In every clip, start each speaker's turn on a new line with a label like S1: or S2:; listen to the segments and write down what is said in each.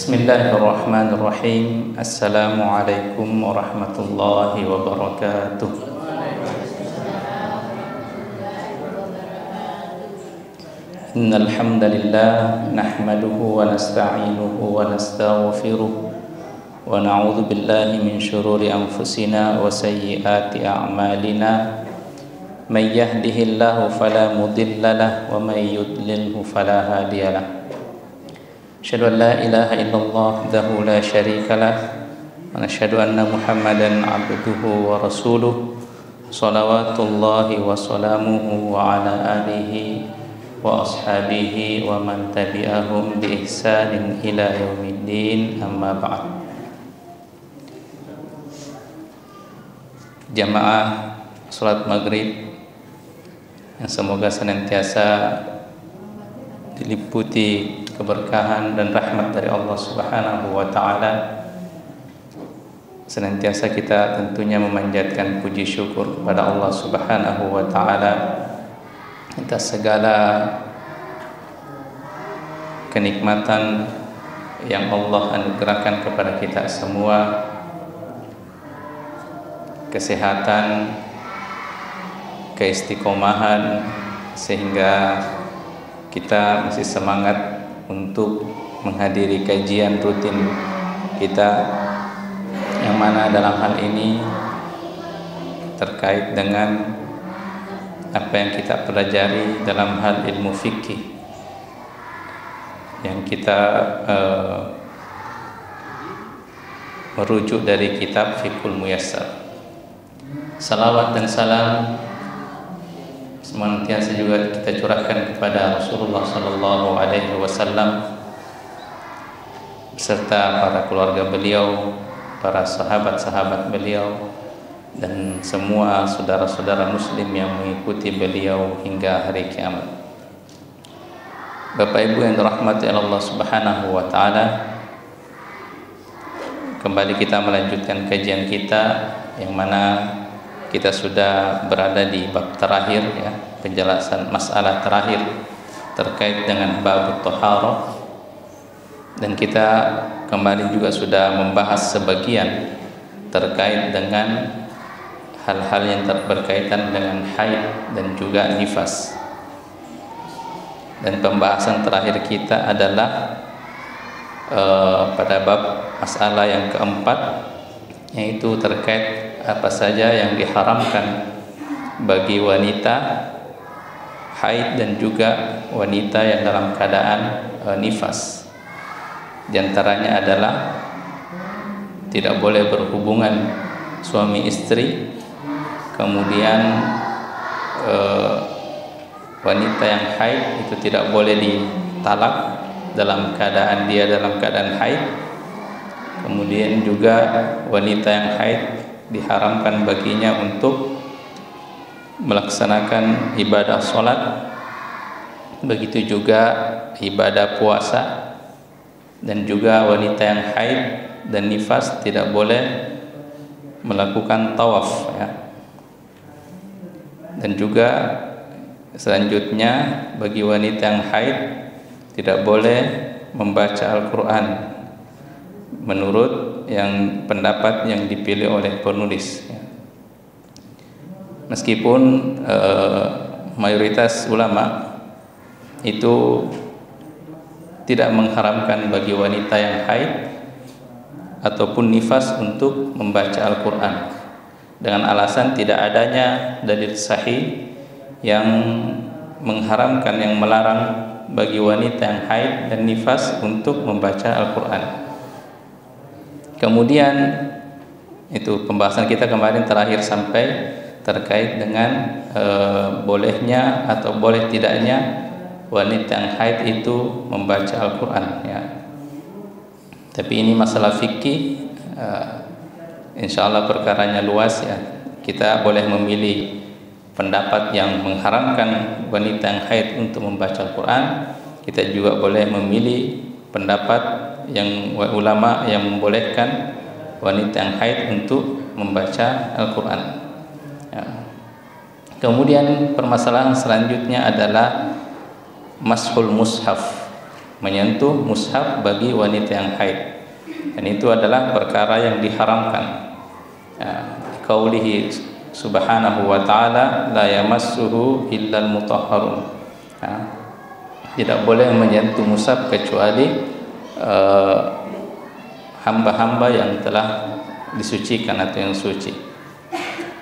S1: Bismillahirrahmanirrahim. Assalamualaikum warahmatullahi wabarakatuh. Innal hamdalillah nahmaduhu wa nasta'inuhu wa nastaghfiruh wa na'udzu billahi min shururi anfusina wa sayyiati a'malina. May yahdihillahu fala mudilla lahu wa may yudlilhu fala hadiya lahu. Asyhadu an la ilaha illallah wahdahu la syarika lah wa asyhadu anna Muhammadan abduhu wa rasuluh shalawatullahi wa salamuhu wa ala alihi wa ashabihi wa man tabi'ahum bi ihsanin ila yaumiddin, amma ba'd. Jamaah salat maghrib yang semoga senantiasa diliputi keberkahan dan rahmat dari Allah Subhanahu wa ta'ala. Senantiasa kita tentunya memanjatkan puji syukur kepada Allah Subhanahu wa ta'ala atas segala kenikmatan yang Allah anugerahkan kepada kita semua, kesehatan, keistiqomahan, sehingga kita masih semangat untuk menghadiri kajian rutin kita, yang mana dalam hal ini terkait dengan apa yang kita pelajari dalam hal ilmu fikih yang kita merujuk dari kitab Fiqhul Muyassar. Salawat dan salam senantiasa juga kita curahkan kepada Rasulullah sallallahu alaihi wasallam beserta para keluarga beliau, para sahabat-sahabat beliau, dan semua saudara-saudara muslim yang mengikuti beliau hingga hari kiamat. Bapak Ibu yang dirahmati Allah Subhanahu wa taala, kembali kita melanjutkan kajian kita yang mana kita sudah berada di bab terakhir, ya, penjelasan masalah terakhir terkait dengan bab thaharah, dan kita kembali juga sudah membahas sebagian terkait dengan hal-hal yang berkaitan dengan haid dan juga nifas. Dan pembahasan terakhir kita adalah pada bab masalah yang keempat, yaitu terkait apa saja yang diharamkan bagi wanita haid dan juga wanita yang dalam keadaan nifas. Di antaranya adalah tidak boleh berhubungan suami istri, kemudian wanita yang haid itu tidak boleh ditalak dalam keadaan dia dalam keadaan haid. Kemudian juga wanita yang haid diharamkan baginya untuk melaksanakan ibadah sholat, begitu juga ibadah puasa, dan juga wanita yang haid dan nifas tidak boleh melakukan tawaf, ya. Dan juga selanjutnya bagi wanita yang haid tidak boleh membaca Al-Quran menurut yang pendapat yang dipilih oleh penulis, ya. Meskipun mayoritas ulama itu tidak mengharamkan bagi wanita yang haid ataupun nifas untuk membaca Al-Quran, dengan alasan tidak adanya dalil sahih yang mengharamkan, yang melarang bagi wanita yang haid dan nifas untuk membaca Al-Quran. Kemudian itu pembahasan kita kemarin terakhir sampai terkait dengan bolehnya atau boleh tidaknya wanita yang haid itu membaca Al-Quran, ya. Tapi ini masalah fikih, insya Allah perkaranya luas, ya. Kita boleh memilih pendapat yang mengharamkan wanita yang haid untuk membaca Al-Quran. Kita juga boleh memilih pendapat yang ulama yang membolehkan wanita yang haid untuk membaca Al-Quran, ya. Kemudian permasalahan selanjutnya adalah mashul mushaf, menyentuh mushaf bagi wanita yang haid, dan itu adalah perkara yang diharamkan. Qaulihi subhanahu wa ta'ala la yamassuhu illal mutahharun. Tidak boleh menyentuh mushaf kecuali hamba-hamba yang telah disucikan atau yang suci.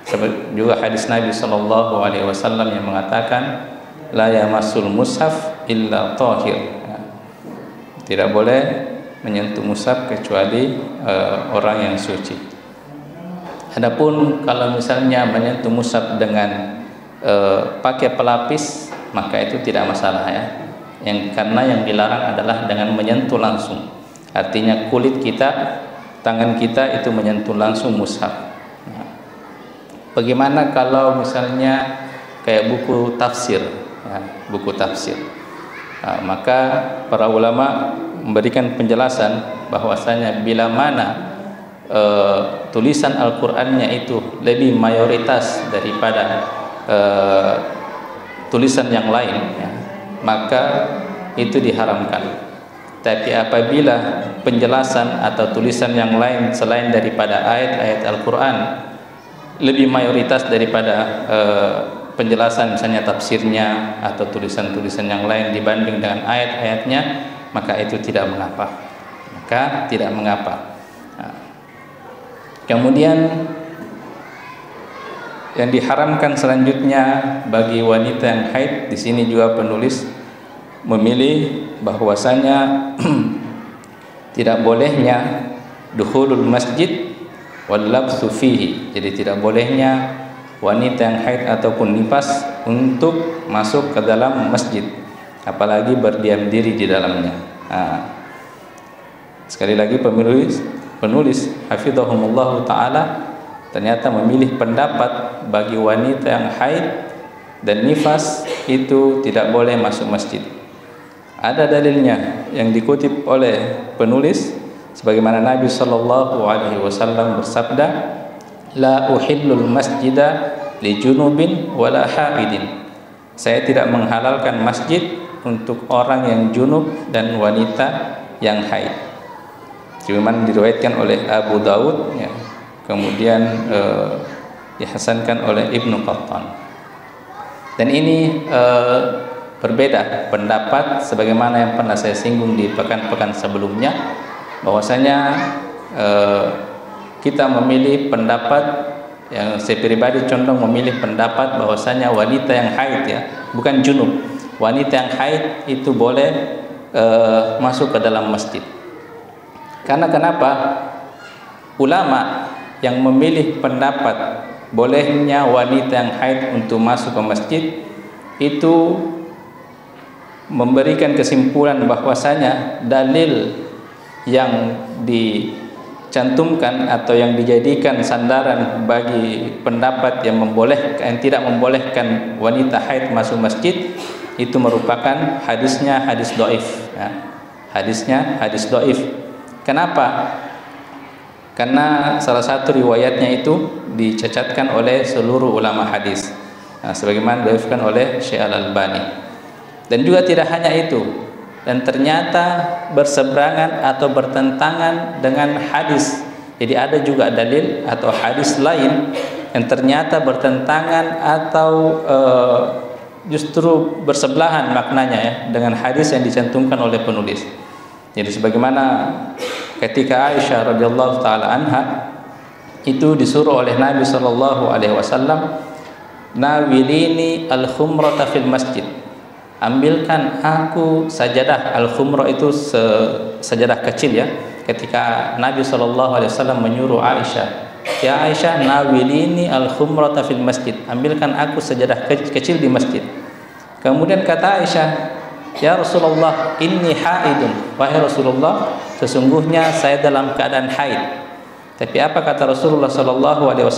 S1: Sebab juga hadis Nabi sallallahu alaihi wasallam yang mengatakan la yamassul mushaf illa tahir. Tidak boleh menyentuh mushaf kecuali orang yang suci. Adapun kalau misalnya menyentuh mushaf dengan pakai pelapis, maka itu tidak masalah ya. Karena yang dilarang adalah dengan menyentuh langsung. Artinya kulit kita, tangan kita itu menyentuh langsung mushaf. Bagaimana kalau misalnya kayak buku tafsir, ya, buku tafsir? Maka para ulama memberikan penjelasan bahwasanya bila mana tulisan Al-Qur'annya itu lebih mayoritas daripada tulisan yang lain, ya, maka itu diharamkan. Tapi apabila penjelasan atau tulisan yang lain selain daripada ayat-ayat Al-Qur'an lebih mayoritas daripada penjelasan misalnya tafsirnya atau tulisan-tulisan yang lain dibanding dengan ayat-ayatnya, maka itu tidak mengapa. Kemudian yang diharamkan selanjutnya bagi wanita yang haid, di sini juga penulis memilih bahwasanya tidak bolehnya dukhulul masjid wal labthu fihi. Jadi tidak bolehnya wanita yang haid ataupun nifas untuk masuk ke dalam masjid, apalagi berdiam diri di dalamnya. Sekali lagi penulis hafizahumullah taala ternyata memilih pendapat bagi wanita yang haid dan nifas itu tidak boleh masuk masjid. Ada dalilnya yang dikutip oleh penulis, sebagaimana Nabi sallallahu alaihi wasallam bersabda, la uhillul masjida li junubin wala haidin. Saya tidak menghalalkan masjid untuk orang yang junub dan wanita yang haid. Cuman diriwayatkan oleh Abu Daud, ya, kemudian dihasankan oleh Ibnu Qattan. Dan ini berbeda pendapat sebagaimana yang pernah saya singgung di pekan-pekan sebelumnya, bahwasanya kita memilih pendapat yang saya pribadi condong memilih pendapat bahwasanya wanita yang haid, ya, bukan junub, wanita yang haid itu boleh masuk ke dalam masjid. Karena kenapa? Ulama yang memilih pendapat bolehnya wanita yang haid untuk masuk ke masjid itu memberikan kesimpulan bahwasanya dalil yang dicantumkan atau yang dijadikan sandaran bagi pendapat yang tidak membolehkan wanita haid masuk masjid itu merupakan hadisnya hadis dhaif, ya. Hadisnya hadis dhaif. Kenapa? Karena salah satu riwayatnya itu dicacatkan oleh seluruh ulama hadis, sebagaimana dhaifkan oleh Syekh Al-Albani. Dan juga tidak hanya itu, dan ternyata berseberangan atau bertentangan dengan hadis. Jadi ada juga dalil atau hadis lain yang ternyata bertentangan atau justru bersebelahan maknanya, ya, dengan hadis yang dicantumkan oleh penulis. Jadi sebagaimana ketika Aisyah radhiyallahu taala anha itu disuruh oleh Nabi sallallahu alaihi wasallam, nawilini al-khumrata fil masjid. Ambilkan aku sajadah. Al-khumrah itu sajadah kecil, ya. Ketika Nabi SAW menyuruh Aisyah, ya Aisyah, nawilini al-khumrata fil masjid, ambilkan aku sajadah kecil di masjid. Kemudian kata Aisyah, ya Rasulullah, inni haidun. Wahai Rasulullah, sesungguhnya saya dalam keadaan haid. Tapi apa kata Rasulullah SAW?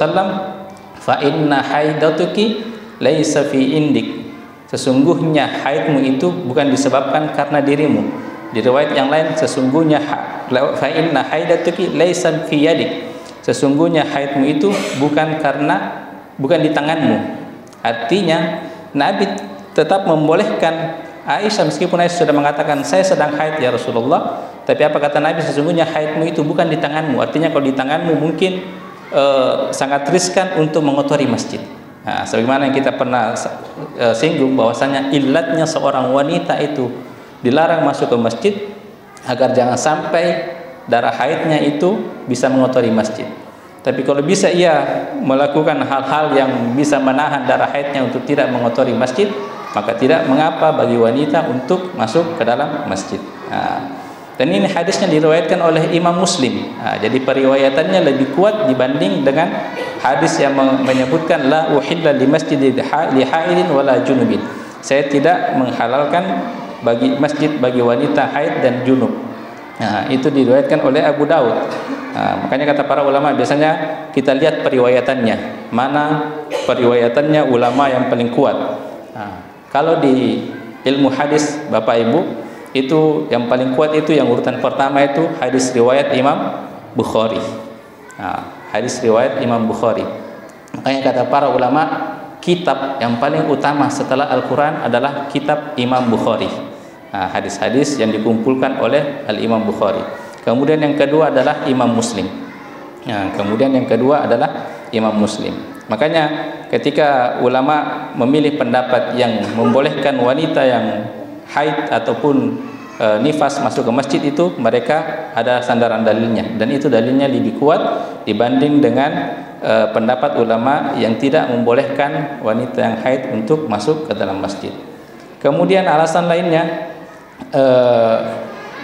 S1: Fa inna haidatuki laisa fi indik. Sesungguhnya haidmu itu bukan disebabkan karena dirimu. Di riwayat yang lain, sesungguhnya fa inna haidatuki laisa fi yadik. Sesungguhnya haidmu itu bukan di tanganmu. Artinya Nabi tetap membolehkan Aisyah, meskipun Aisyah sudah mengatakan saya sedang haid ya Rasulullah, tapi apa kata Nabi, sesungguhnya haidmu itu bukan di tanganmu. Artinya kalau di tanganmu mungkin sangat riskan untuk mengotori masjid. Nah, sebagaimana yang kita pernah singgung bahwasanya illatnya seorang wanita itu dilarang masuk ke masjid agar jangan sampai darah haidnya itu bisa mengotori masjid. Tapi kalau bisa ia melakukan hal-hal yang bisa menahan darah haidnya untuk tidak mengotori masjid, maka tidak mengapa bagi wanita untuk masuk ke dalam masjid. Dan ini hadisnya diriwayatkan oleh Imam Muslim. Jadi periwayatannya lebih kuat dibanding dengan hadis yang menyebutkan la uhilla li masjidil li haidin wala junubin. Saya tidak menghalalkan bagi masjid bagi wanita haid dan junub. Itu diriwayatkan oleh Abu Daud. Makanya kata para ulama, biasanya kita lihat periwayatannya, mana periwayatannya ulama yang paling kuat. Kalau di ilmu hadis Bapak Ibu, itu yang paling kuat itu yang urutan pertama itu hadis riwayat Imam Bukhari. Hadis riwayat Imam Bukhari. Makanya kata para ulama, kitab yang paling utama setelah Al-Quran adalah kitab Imam Bukhari. Hadis-hadis yang dikumpulkan oleh Al-Imam Bukhari. Kemudian yang kedua adalah Imam Muslim. Kemudian yang kedua adalah Imam Muslim. Makanya ketika ulama memilih pendapat yang membolehkan wanita yang haid ataupun nifas masuk ke masjid, itu mereka ada sandaran dalilnya, dan itu dalilnya lebih kuat dibanding dengan pendapat ulama yang tidak membolehkan wanita yang haid untuk masuk ke dalam masjid. Kemudian alasan lainnya,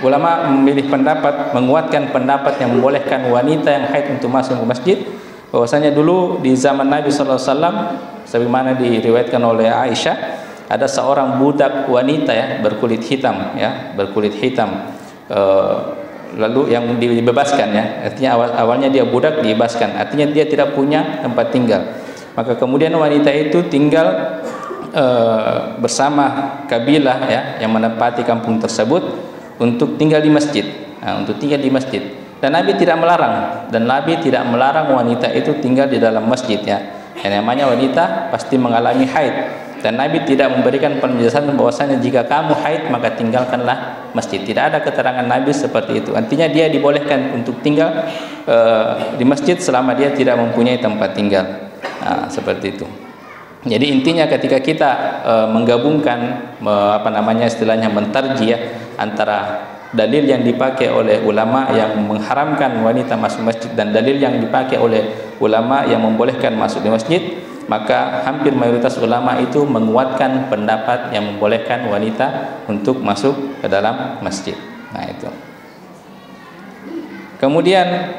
S1: ulama memilih pendapat menguatkan pendapat yang membolehkan wanita yang haid untuk masuk ke masjid, bahwasanya dulu di zaman Nabi SAW, sebagaimana diriwayatkan oleh Aisyah, ada seorang budak wanita berkulit hitam, lalu yang dibebaskan, artinya awalnya dia budak dibebaskan, artinya dia tidak punya tempat tinggal. Maka kemudian wanita itu tinggal bersama kabilah yang menempati kampung tersebut untuk tinggal di masjid, dan Nabi tidak melarang wanita itu tinggal di dalam masjid, yang namanya wanita pasti mengalami haid, dan Nabi tidak memberikan penjelasan bahwasanya jika kamu haid maka tinggalkanlah masjid. Tidak ada keterangan Nabi seperti itu. Artinya dia dibolehkan untuk tinggal di masjid selama dia tidak mempunyai tempat tinggal. Seperti itu. Jadi intinya ketika kita menggabungkan istilahnya mentarjih antara dalil yang dipakai oleh ulama yang mengharamkan wanita masuk masjid dan dalil yang dipakai oleh ulama yang membolehkan masuk di masjid, maka hampir mayoritas ulama itu menguatkan pendapat yang membolehkan wanita untuk masuk ke dalam masjid. Itu. Kemudian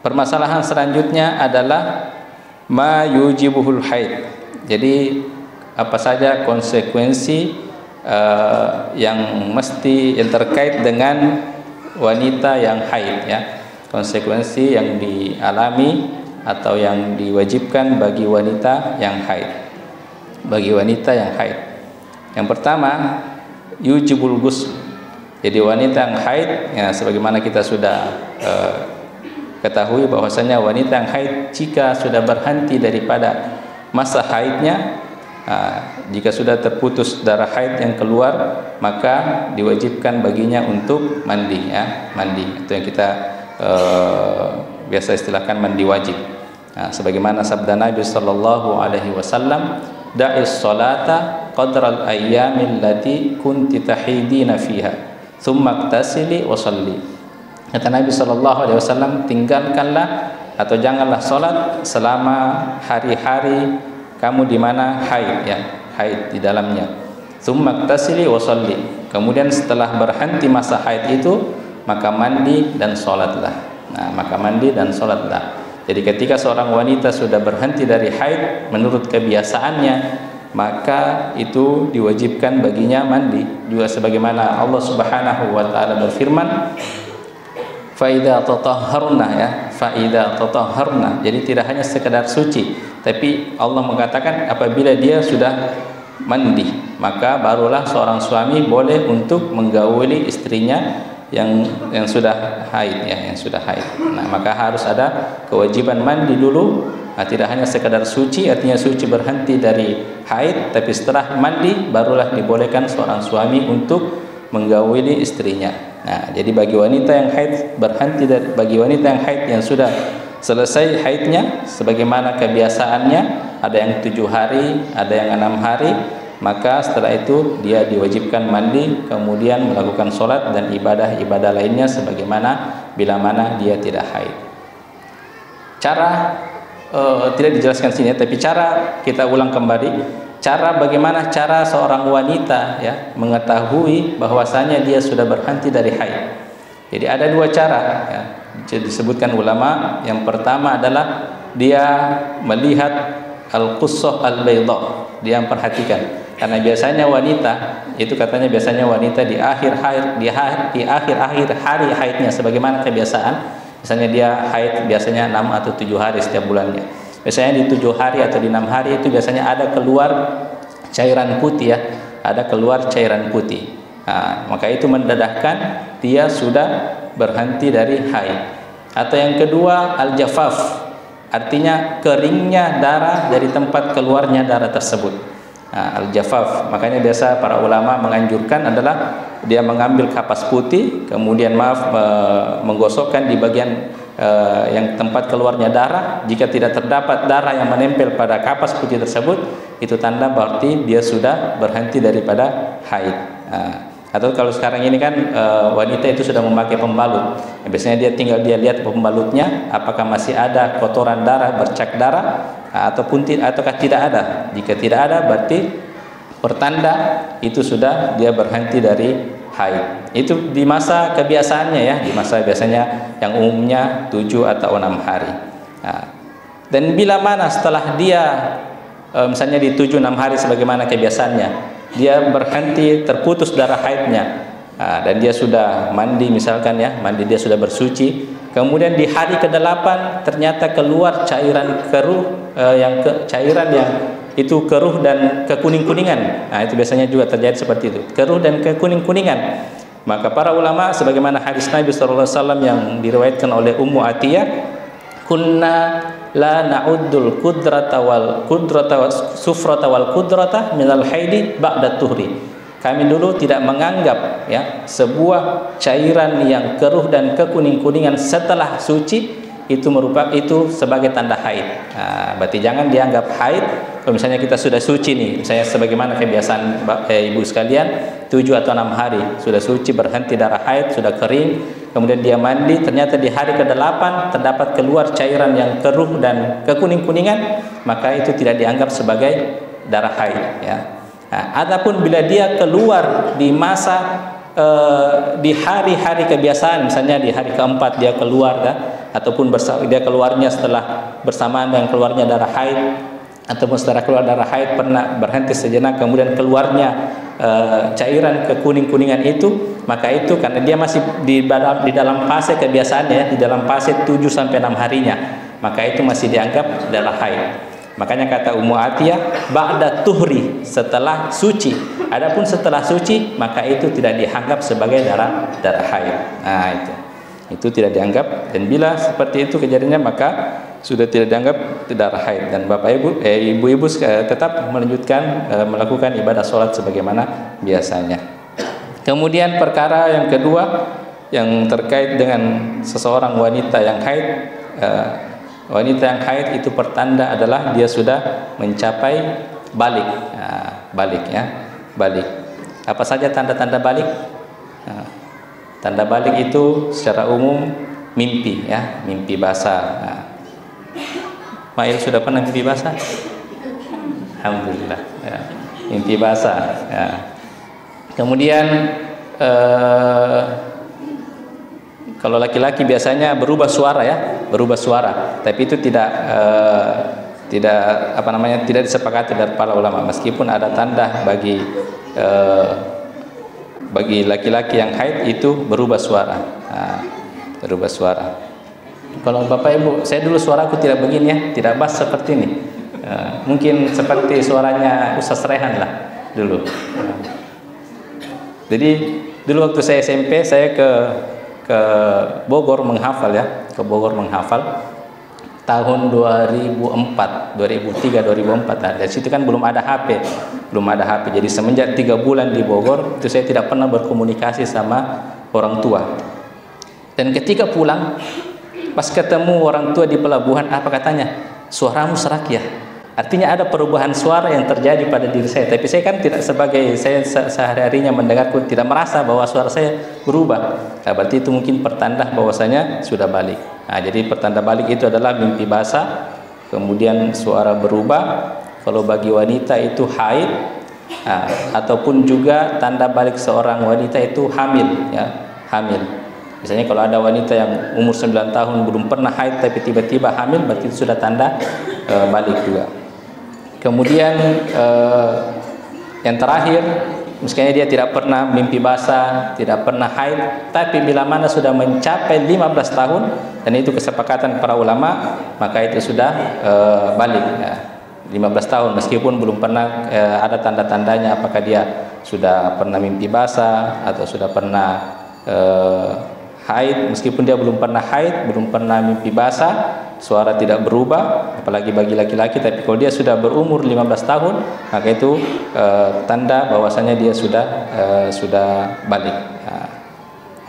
S1: permasalahan selanjutnya adalah ma yujibuhul haid. Jadi apa saja konsekuensi yang terkait dengan wanita yang haid, konsekuensi yang dialami atau yang diwajibkan bagi wanita yang haid. Yang pertama, yujibul ghusl. Jadi wanita yang haid, sebagaimana kita sudah ketahui bahwasanya wanita yang haid jika sudah berhenti daripada masa haidnya, jika sudah terputus darah haid yang keluar, maka diwajibkan baginya untuk mandi, itu yang kita biasa istilahkan mandi wajib. Sebagaimana sabda Nabi sallallahu alaihi wasallam, da'is salata qadral ayyamil lati kunti tahidina fiha thumma iktasili wa shalli. Kata Nabi SAW, tinggalkanlah atau janganlah sholat selama hari-hari kamu di mana haid, haid di dalamnya. Tsumma iktasili wa shalli. Kemudian setelah berhenti masa haid itu, maka mandi dan sholatlah. Jadi ketika seorang wanita sudah berhenti dari haid menurut kebiasaannya, maka itu diwajibkan baginya mandi. Juga sebagaimana Allah Subhanahu wa taala berfirman, faida tatahharna. Jadi tidak hanya sekedar suci, tapi Allah mengatakan apabila dia sudah mandi, maka barulah seorang suami boleh untuk menggauli istrinya yang sudah haid, Maka harus ada kewajiban mandi dulu, Nah, tidak hanya sekadar suci, artinya suci berhenti dari haid, tapi setelah mandi barulah dibolehkan seorang suami untuk menggauli istrinya. Nah, jadi bagi wanita yang haid bagi wanita yang haid yang sudah selesai haidnya sebagaimana kebiasaannya, ada yang 7 hari, ada yang 6 hari, maka setelah itu dia diwajibkan mandi, kemudian melakukan sholat dan ibadah-ibadah lainnya sebagaimana bila mana dia tidak haid. Cara tidak dijelaskan sini, tapi cara kita ulang kembali. Bagaimana cara seorang wanita ya mengetahui bahwasanya dia sudah berhenti dari haid. Jadi ada 2 cara ya, disebutkan ulama. Yang pertama adalah dia melihat al-qussah al-bayda, dia memperhatikan. Karena biasanya wanita itu katanya biasanya wanita di akhir akhir hari haidnya sebagaimana kebiasaan. Misalnya dia haid biasanya 6 atau 7 hari setiap bulannya. Biasanya di 7 hari atau di 6 hari itu biasanya ada keluar cairan putih ya, ada keluar cairan putih. Nah, maka itu mendedahkan dia sudah berhenti dari haid. Atau yang kedua al-jafaf, artinya keringnya darah dari tempat keluarnya darah tersebut. Nah, al-jafaf, makanya biasa para ulama menganjurkan adalah dia mengambil kapas putih, kemudian menggosokkan di bagian yang tempat keluarnya darah. Jika tidak terdapat darah yang menempel pada kapas putih tersebut, itu tanda berarti dia sudah berhenti daripada haid. Atau kalau sekarang ini kan wanita itu sudah memakai pembalut. Biasanya dia tinggal lihat pembalutnya apakah masih ada kotoran darah, bercak darah ataupun ataukah tidak ada. Jika tidak ada berarti pertanda itu sudah dia berhenti dari haid. Itu di masa kebiasaannya ya, di masa biasanya yang umumnya 7 atau 6 hari. Dan bila mana setelah dia misalnya di 7-6 hari sebagaimana kebiasaannya, dia berhenti, terputus darah haidnya, dan dia sudah mandi misalkan ya, dia sudah bersuci, kemudian di hari ke-8 ternyata keluar cairan keruh, cairan yang itu keruh dan kekuning-kuningan. Nah, itu biasanya juga terjadi seperti itu, keruh dan kekuning-kuningan. Maka para ulama sebagaimana hadis Nabi SAW yang diriwayatkan oleh Ummu Atiyah, kunna la na'uddul kudrata wal sufrata wal kudrata minal haidi ba'da tuhri. Kami dulu tidak menganggap ya sebuah cairan yang keruh dan kekuning-kuningan setelah suci itu sebagai tanda haid. Nah, berarti jangan dianggap haid kalau misalnya kita sudah suci nih, misalnya sebagaimana kebiasaan ibu sekalian 7 atau 6 hari sudah suci, berhenti darah haid, sudah kering, kemudian dia mandi, ternyata di hari ke-8 terdapat keluar cairan yang keruh dan kekuning-kuningan, maka itu tidak dianggap sebagai darah haid ya. Nah, adapun bila dia keluar di masa di hari-hari kebiasaan, misalnya di hari ke-4 dia keluar ataupun dia keluarnya setelah bersamaan dengan keluarnya darah haid, ataupun setelah keluar darah haid pernah berhenti sejenak kemudian keluarnya cairan kekuning-kuningan itu, maka itu karena dia masih di dalam fase kebiasaannya ya, di dalam fase 7 sampai 6 harinya, maka itu masih dianggap darah haid. Makanya kata Ummu Atiyah ba'da tuhri, setelah suci. Adapun setelah suci maka itu tidak dianggap sebagai darah haid. Nah, itu tidak dianggap, dan bila seperti itu kejadiannya maka sudah tidak dianggap darah haid, dan Bapak ibu-ibu tetap melanjutkan melakukan ibadah sholat sebagaimana biasanya. Kemudian perkara yang kedua yang terkait dengan seseorang wanita yang haid. Wanita yang haid itu pertanda adalah dia sudah mencapai balik. Balik. Apa saja tanda-tanda balik? Tanda balik itu secara umum mimpi ya, mimpi basah. Mail sudah pernah mimpi basah? Alhamdulillah ya. Mimpi basah ya. Kemudian kalau laki-laki biasanya berubah suara ya, tapi itu tidak disepakati dari para ulama, meskipun ada tanda bagi laki-laki yang haid itu berubah suara. Berubah suara. Kalau Bapak Ibu, saya dulu suaraku tidak begini ya, tidak bass seperti ini. Mungkin seperti suaranya Ustaz Rehan lah dulu. Jadi dulu waktu saya SMP saya ke Bogor menghafal ya, tahun tahun 2004, 2003, 2004. Nah, dari situ kan belum ada HP, belum ada HP. Jadi semenjak 3 bulan di Bogor itu saya tidak pernah berkomunikasi sama orang tua. Dan ketika pulang, pas ketemu orang tua di pelabuhan, apa katanya? Suaramu serak ya. Artinya ada perubahan suara yang terjadi pada diri saya. Tapi saya kan tidak, sebagai saya sehari-harinya mendengar pun tidak merasa bahwa suara saya berubah. Nah, berarti itu mungkin pertanda bahwasanya sudah balik. Nah, jadi pertanda balik itu adalah mimpi basah, kemudian suara berubah. Kalau bagi wanita itu haid, ataupun juga tanda balik seorang wanita itu hamil, ya, hamil. Misalnya kalau ada wanita yang umur 9 tahun belum pernah haid tapi tiba-tiba hamil, berarti itu sudah tanda balik juga. Kemudian yang terakhir, misalnya dia tidak pernah mimpi basah, tidak pernah haid, tapi bila mana sudah mencapai 15 tahun, dan itu kesepakatan para ulama, maka itu sudah balik, ya. 15 tahun meskipun belum pernah ada tanda-tandanya apakah dia sudah pernah mimpi basah atau sudah pernah haid. Meskipun dia belum pernah haid, belum pernah mimpi basah, suara tidak berubah, apalagi bagi laki-laki. Tapi kalau dia sudah berumur 15 tahun, maka itu tanda bahwasanya dia sudah balik.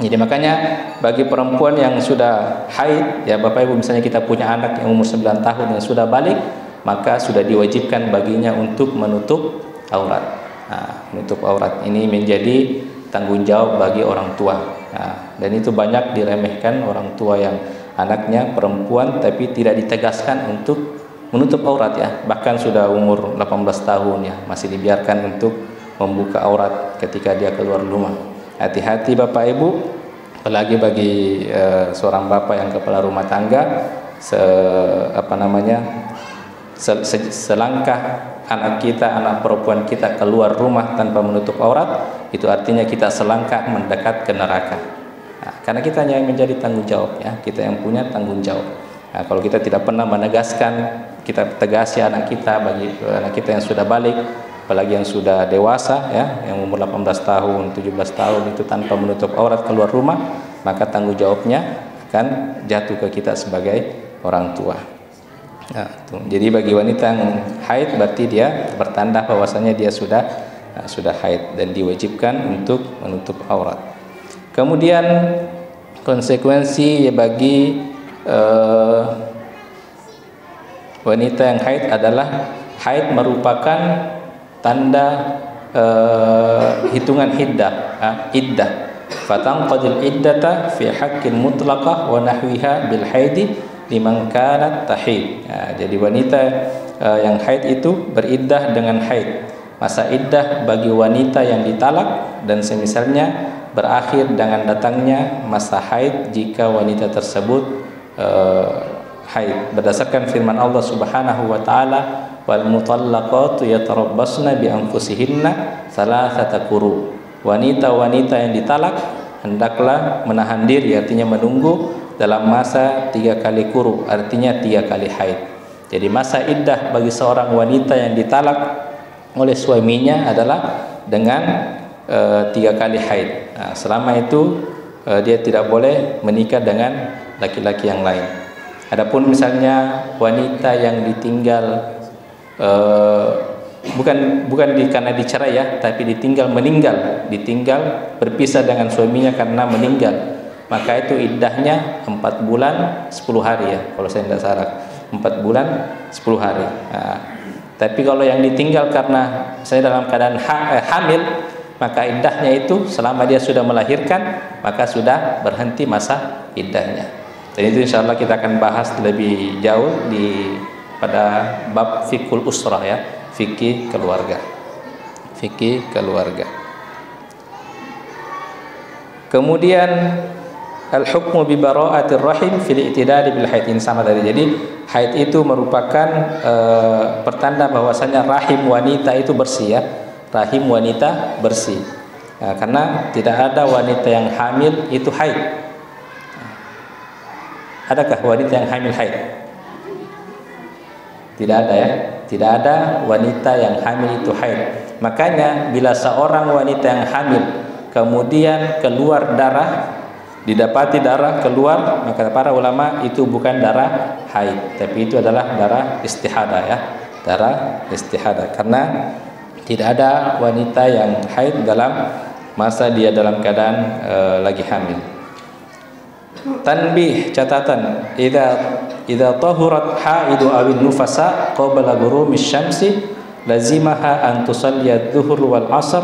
S1: Jadi makanya bagi perempuan yang sudah haid, ya Bapak Ibu, misalnya kita punya anak yang umur 9 tahun yang sudah balik, maka sudah diwajibkan baginya untuk menutup aurat. Menutup aurat ini menjadi tanggung jawab bagi orang tua. Dan itu banyak diremehkan orang tua yang anaknya perempuan tapi tidak ditegaskan untuk menutup aurat, ya. Bahkan sudah umur 18 tahun, ya, masih dibiarkan untuk membuka aurat ketika dia keluar rumah. Hati-hati Bapak Ibu, apalagi bagi seorang bapak yang kepala rumah tangga, selangkah anak kita, anak perempuan kita keluar rumah tanpa menutup aurat, itu artinya kita selangkah mendekat ke neraka. Karena kita yang menjadi tanggung jawab, ya, kita yang punya tanggung jawab. Kalau kita tidak pernah menegaskan, kita tegasi anak kita, bagi anak kita yang sudah balik, apalagi yang sudah dewasa, ya, yang umur 18 tahun, 17 tahun itu tanpa menutup aurat keluar rumah, maka tanggung jawabnya akan jatuh ke kita sebagai orang tua. Jadi bagi wanita yang haid, berarti dia bertanda bahwasanya dia sudah haid dan diwajibkan untuk menutup aurat. Kemudian konsekuensi bagi wanita yang haid adalah haid merupakan tanda hitungan iddah. Fatanqadil iddata fi haqqin mutlaqah wa nahwiha bil haidi liman kanat tahid. Jadi wanita yang haid itu beriddah dengan haid. Masa iddah bagi wanita yang ditalak dan semisalnya berakhir dengan datangnya masa haid jika wanita tersebut haid. Berdasarkan firman Allah Subhanahu wa taala, wal mutallaqatu yatarabbasna bi anfusihinna thalathata quru. Wanita-wanita yang ditalak hendaklah menahan diri, artinya menunggu dalam masa 3 kali quru, artinya 3 kali haid. Jadi masa iddah bagi seorang wanita yang ditalak oleh suaminya adalah dengan 3 kali haid. Selama itu dia tidak boleh menikah dengan laki-laki yang lain. Adapun misalnya wanita yang ditinggal bukan karena dicerai, ya, tapi meninggal berpisah dengan suaminya karena meninggal, maka itu iddahnya 4 bulan 10 hari, ya, kalau saya tidak salah 4 bulan 10 hari. Tapi kalau yang ditinggal karena saya dalam keadaan hamil, maka iddahnya itu selama dia sudah melahirkan, maka sudah berhenti masa iddahnya. Dan itu insya Allah kita akan bahas lebih jauh pada bab fikul usrah, ya, fikih keluarga. Kemudian al-hukmu bi bara'atir rahim fil i'tidal bil haid, sama tadi. Jadi haid itu merupakan pertanda bahwasanya rahim wanita itu bersih, ya. Rahim wanita bersih. Karena tidak ada wanita yang hamil itu haid. Adakah wanita yang hamil haid? Tidak ada, ya. Tidak ada wanita yang hamil itu haid. Makanya bila seorang wanita yang hamil kemudian keluar darah, didapati darah keluar, maka para ulama itu bukan darah haid, tapi itu adalah darah istihadah ya, darah istihadah, karena tidak ada wanita yang haid dalam masa dia dalam keadaan lagi hamil. Tanbih, catatan, idza tahurat haidu awin nufasa qabla ghurumis syamsi lazimaha an tusalliya adh-dhuhr wal 'ashr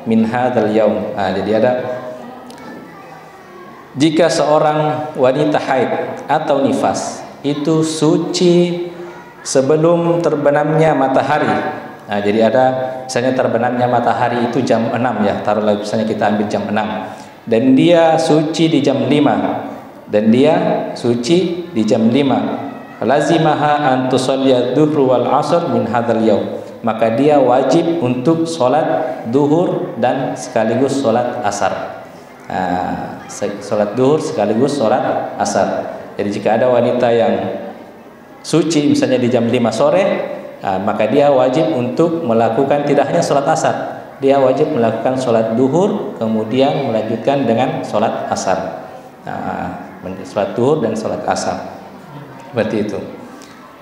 S1: min hadzal yaum. Jadi ada, jika seorang wanita haid atau nifas itu suci sebelum terbenamnya matahari. Jadi ada misalnya terbenamnya matahari itu jam 6 ya, taruhlah misalnya kita ambil jam 6 dan dia suci di jam 5 dan dia suci di jam 5, lazimaha an tusalliya adh-dhuhr wal 'ashr min hadzal yaum, maka dia wajib untuk sholat duhur dan sekaligus sholat asar. Sholat duhur sekaligus sholat asar. Jadi jika ada wanita yang suci misalnya di jam 5 sore, maka dia wajib untuk melakukan tidak hanya sholat asar, dia wajib melakukan sholat duhur kemudian melanjutkan dengan sholat asar. Sholat duhur dan sholat asar, seperti itu.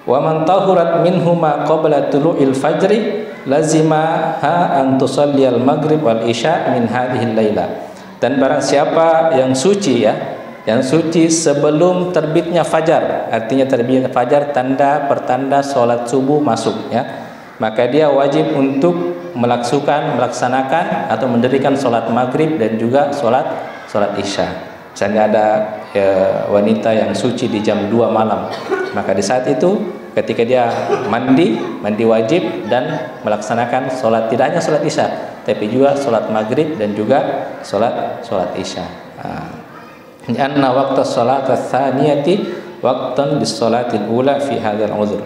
S1: Wa man tahurat minhuma qabla tulu'il fajri lazimaha an tusalliyal maghrib wal isya min hadhil laila. Dan barang siapa yang suci ya, yang suci sebelum terbitnya fajar, artinya terbitnya fajar tanda pertanda sholat subuh masuk ya, maka dia wajib untuk melaksanakan atau mendirikan sholat maghrib dan juga sholat isya. Misalnya ada wanita yang suci di jam 2 malam, maka di saat itu ketika dia mandi wajib dan melaksanakan sholat, tidak hanya sholat isya tapi juga sholat maghrib dan juga sholat isya. Anna waqta sholat tsaniyati waqtan bis sholatil ula fi hadzal uzur.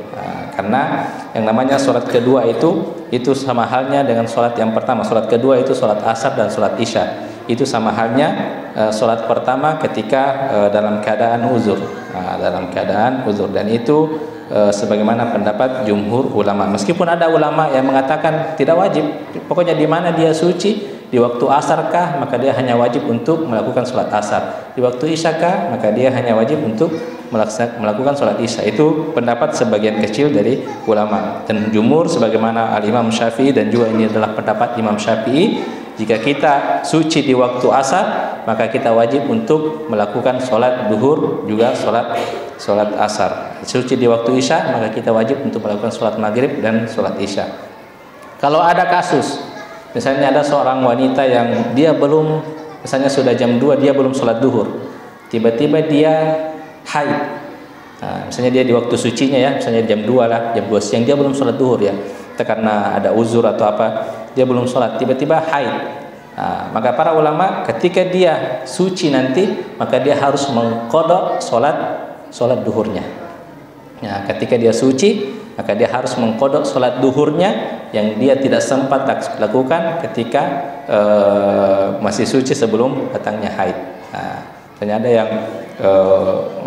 S1: Karena yang namanya sholat kedua itu sama halnya dengan sholat yang pertama. Sholat kedua itu sholat asar dan sholat isya. Itu sama halnya sholat pertama ketika dalam keadaan uzur, dalam keadaan uzur, dan itu sebagaimana pendapat jumhur ulama. Meskipun ada ulama yang mengatakan tidak wajib, pokoknya di mana dia suci, di waktu asarkah maka dia hanya wajib untuk melakukan sholat asar, di waktu isyakah maka dia hanya wajib untuk melakukan sholat isya. Itu pendapat sebagian kecil dari ulama, dan jumhur sebagaimana al-Imam Syafi'i, dan juga ini adalah pendapat Imam Syafi'i, jika kita suci di waktu asar maka kita wajib untuk melakukan sholat duhur juga sholat asar. Suci di waktu isya maka kita wajib untuk melakukan sholat maghrib dan sholat isya. Kalau ada kasus misalnya ada seorang wanita yang dia belum, misalnya sudah jam 2 dia belum sholat duhur, tiba-tiba dia haid, misalnya dia di waktu sucinya ya, misalnya jam 2 lah, jam 2 siang dia belum sholat duhur ya, karena ada uzur atau apa, dia belum sholat, tiba-tiba haid. Maka para ulama ketika dia suci nanti maka dia harus mengqadha sholat duhurnya. Ketika dia suci maka dia harus mengqadha sholat duhurnya yang dia tidak sempat lakukan ketika masih suci sebelum datangnya haid. Ternyata ada yang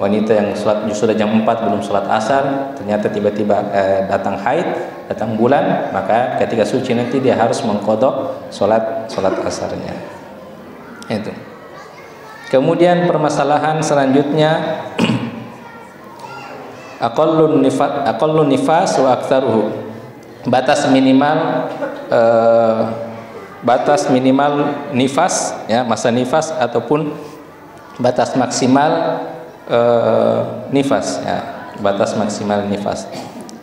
S1: wanita yang sholat sudah jam 4 belum sholat asar, ternyata tiba-tiba datang haid, datang bulan, maka ketika suci nanti dia harus mengqadha sholat asarnya. Itu. Kemudian permasalahan selanjutnya aqallun nifas wa aktsaruhu. Batas minimal nifas ya, masa nifas ataupun batas maksimal nifas ya, batas maksimal nifas.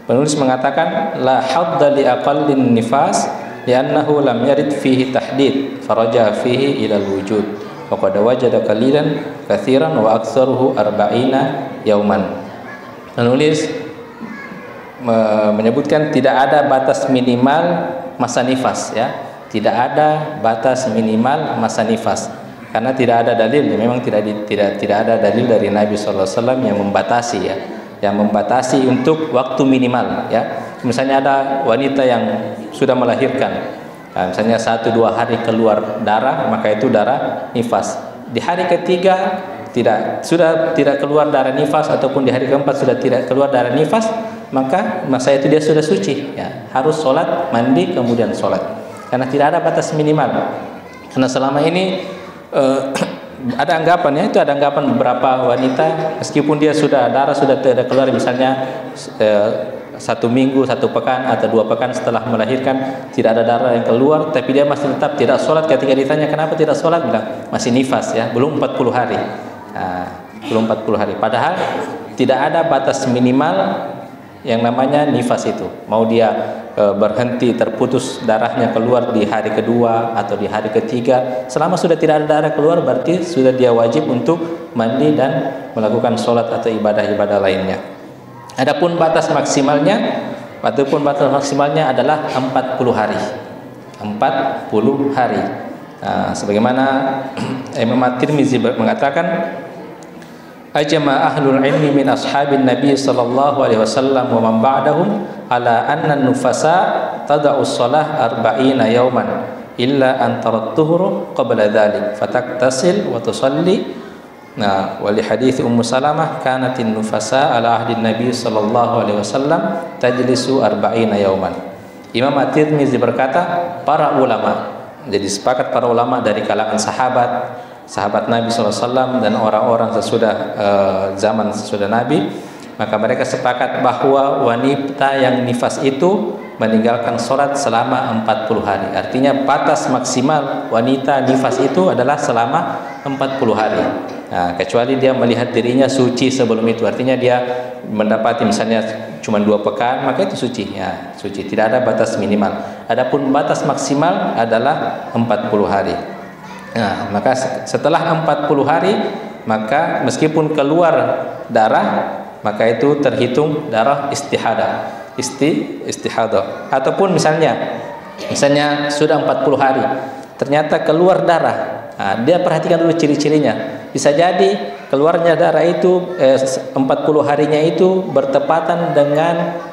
S1: Penulis mengatakan la hadda li aqallin nifas li'annahu lam yarid fihi tahdid faraja fihi ila al-wujud wa qad wajada qalilan katsiran wa aktsaruhu 40 yauman. Penulis menyebutkan tidak ada batas minimal masa nifas ya, tidak ada batas minimal masa nifas karena tidak ada dalil, memang tidak ada dalil dari Nabi sallallahu alaihi wasallam yang membatasi ya, yang membatasi untuk waktu minimal ya. Misalnya ada wanita yang sudah melahirkan, misalnya 1-2 hari keluar darah, maka itu darah nifas. Di hari ketiga sudah tidak keluar darah nifas, ataupun di hari keempat sudah tidak keluar darah nifas, maka masa itu dia sudah suci ya, harus sholat, mandi, kemudian sholat, karena tidak ada batas minimal. Karena selama ini ada anggapan ya, itu ada anggapan beberapa wanita meskipun dia sudah darah sudah tidak keluar, misalnya 1 minggu, 1 pekan atau 2 pekan setelah melahirkan tidak ada darah yang keluar, tapi dia masih tetap tidak sholat. Ketika ditanya kenapa tidak sholat, bilang masih nifas ya, belum 40 hari. Belum 40 hari. Padahal tidak ada batas minimal yang namanya nifas itu. Mau dia berhenti, terputus darahnya keluar di hari kedua atau di hari ketiga, selama sudah tidak ada darah keluar berarti sudah dia wajib untuk mandi dan melakukan sholat atau ibadah-ibadah lainnya. Adapun batas maksimalnya adalah 40 hari. 40 hari. Sebagaimana Imam At-Tirmizi mengatakan, ajma ahlul ilmi min ashabin nabi sallallahu alaihi wasallam wa man ba'dahum ala anna an-nufasa tada'u as-salah 40 yawman illa an tarat tuhur qabla dhalik fataktasil wa tusalli. Wa li hadits Ummu Salamah kanat an-nufasa ala ahdi nabi sallallahu alaihi wasallam tajlisu 40 yawman. Imam At-Tirmizi berkata, para ulama, jadi sepakat para ulama dari kalangan sahabat Nabi SAW dan orang-orang sesudah zaman sesudah Nabi, maka mereka sepakat bahwa wanita yang nifas itu meninggalkan sholat selama 40 hari. Artinya batas maksimal wanita nifas itu adalah selama 40 hari. Kecuali dia melihat dirinya suci sebelum itu, artinya dia mendapati misalnya cuma 2 pekan, maka itu suci ya, suci, tidak ada batas minimal. Adapun batas maksimal adalah 40 hari. Maka setelah 40 hari, maka meskipun keluar darah, maka itu terhitung darah istihadah. Ataupun misalnya sudah 40 hari, ternyata keluar darah. Dia perhatikan dulu ciri-cirinya. Bisa jadi keluarnya darah itu 40 harinya itu bertepatan dengan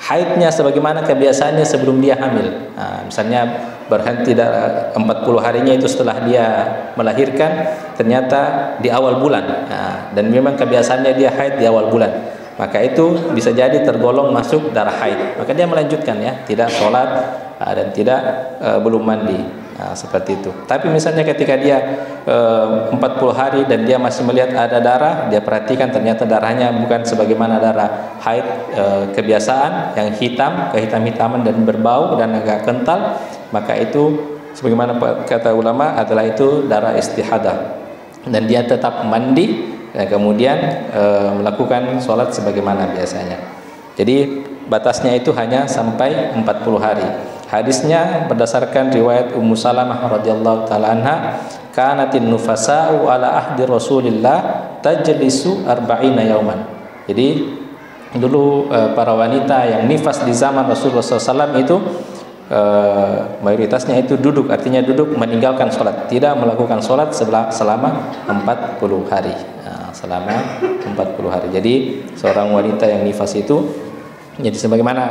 S1: haidnya sebagaimana kebiasaannya sebelum dia hamil. Misalnya berhenti 40 harinya itu setelah dia melahirkan, ternyata di awal bulan. Dan memang kebiasaannya dia haid di awal bulan, maka itu bisa jadi tergolong masuk darah haid. Maka dia melanjutkan ya, tidak sholat dan tidak belum mandi. Seperti itu. Tapi misalnya ketika dia 40 hari dan dia masih melihat ada darah, dia perhatikan ternyata darahnya bukan sebagaimana darah haid kebiasaan yang kehitam-hitaman dan berbau dan agak kental, maka itu sebagaimana kata ulama adalah itu darah istihadah, dan dia tetap mandi dan kemudian melakukan sholat sebagaimana biasanya. Jadi batasnya itu hanya sampai 40 hari. Hadisnya berdasarkan riwayat Ummu Salamah radhiyallahu taala anha, kanatin nufasa'u ala ahdi Rasulillah tajlisu 40 yauman. Jadi dulu para wanita yang nifas di zaman Rasulullah SAW itu mayoritasnya itu duduk, artinya duduk meninggalkan sholat, tidak melakukan sholat selama 40 hari. Selama 40 hari. Jadi seorang wanita yang nifas itu, jadi sebagaimana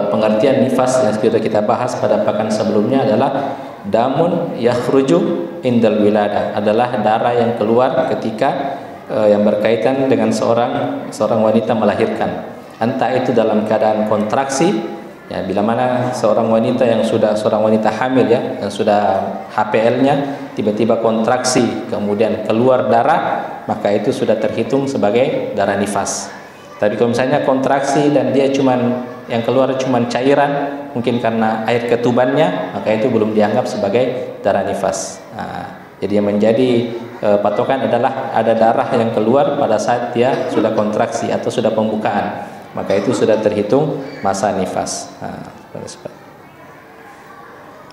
S1: pengertian nifas yang sudah kita bahas pada pekan sebelumnya adalah damun yakhruju indal wiladah, adalah darah yang keluar ketika yang berkaitan dengan seorang wanita melahirkan. Entah itu dalam keadaan kontraksi, ya, bila mana seorang wanita yang sudah seorang wanita hamil ya, yang sudah HPL-nya tiba-tiba kontraksi kemudian keluar darah, maka itu sudah terhitung sebagai darah nifas. Tapi kalau misalnya kontraksi dan dia yang keluar cuman cairan, mungkin karena air ketubannya, maka itu belum dianggap sebagai darah nifas. Jadi yang menjadi patokan adalah ada darah yang keluar pada saat dia sudah kontraksi atau sudah pembukaan, maka itu sudah terhitung masa nifas.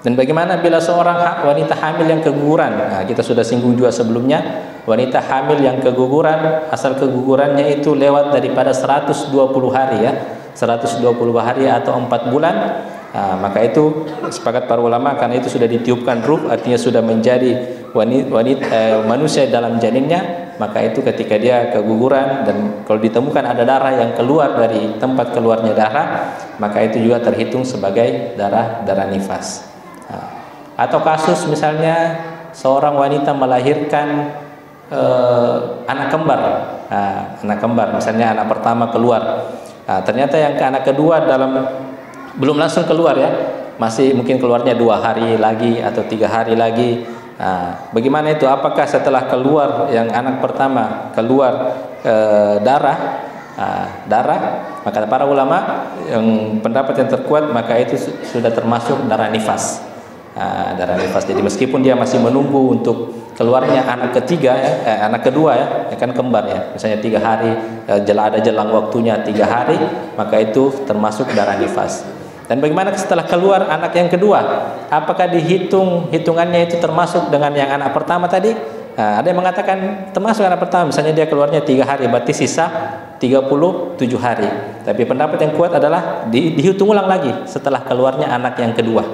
S1: Dan bagaimana bila seorang wanita hamil yang keguguran? Kita sudah singgung juga sebelumnya, wanita hamil yang keguguran, asal kegugurannya itu lewat daripada 120 hari ya, 120 hari atau 4 bulan, maka itu sepakat para ulama karena itu sudah ditiupkan ruh, artinya sudah menjadi manusia dalam janinnya, maka itu ketika dia keguguran dan kalau ditemukan ada darah yang keluar dari tempat keluarnya darah, maka itu juga terhitung sebagai darah nifas. Atau kasus misalnya seorang wanita melahirkan anak kembar, misalnya anak pertama keluar, ternyata yang ke anak kedua belum langsung keluar ya, masih mungkin keluarnya 2 hari lagi atau 3 hari lagi, Bagaimana itu? Apakah setelah keluar yang anak pertama keluar darah, maka para ulama yang pendapat yang terkuat maka itu sudah termasuk darah nifas. Darah nifas. Jadi meskipun dia masih menunggu untuk keluarnya anak ketiga, anak kedua ya kan kembar ya. Misalnya 3 hari, ada jelang waktunya 3 hari, maka itu termasuk darah nifas. Dan bagaimana setelah keluar anak yang kedua? Apakah hitungannya itu termasuk dengan yang anak pertama tadi? Ada yang mengatakan termasuk anak pertama, misalnya dia keluarnya 3 hari, berarti sisa 37 hari. Tapi pendapat yang kuat adalah dihitung ulang lagi setelah keluarnya anak yang kedua.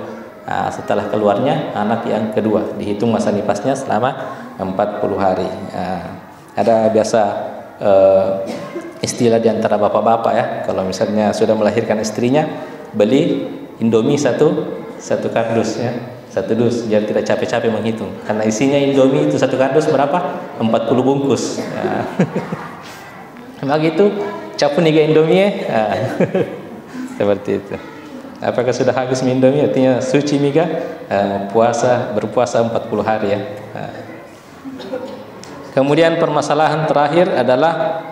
S1: Setelah keluarnya anak yang kedua, dihitung masa nifasnya selama 40 hari. Ada biasa istilah di antara bapak-bapak ya, kalau misalnya sudah melahirkan istrinya, beli Indomie satu kardus ya, 1 dus, biar tidak capek-capek menghitung, karena isinya Indomie itu 1 kardus berapa? 40 bungkus. Begitu capun 3 Indomie seperti itu. Apakah sudah habis Indomie? Artinya suci miga, berpuasa 40 hari ya. Kemudian permasalahan terakhir adalah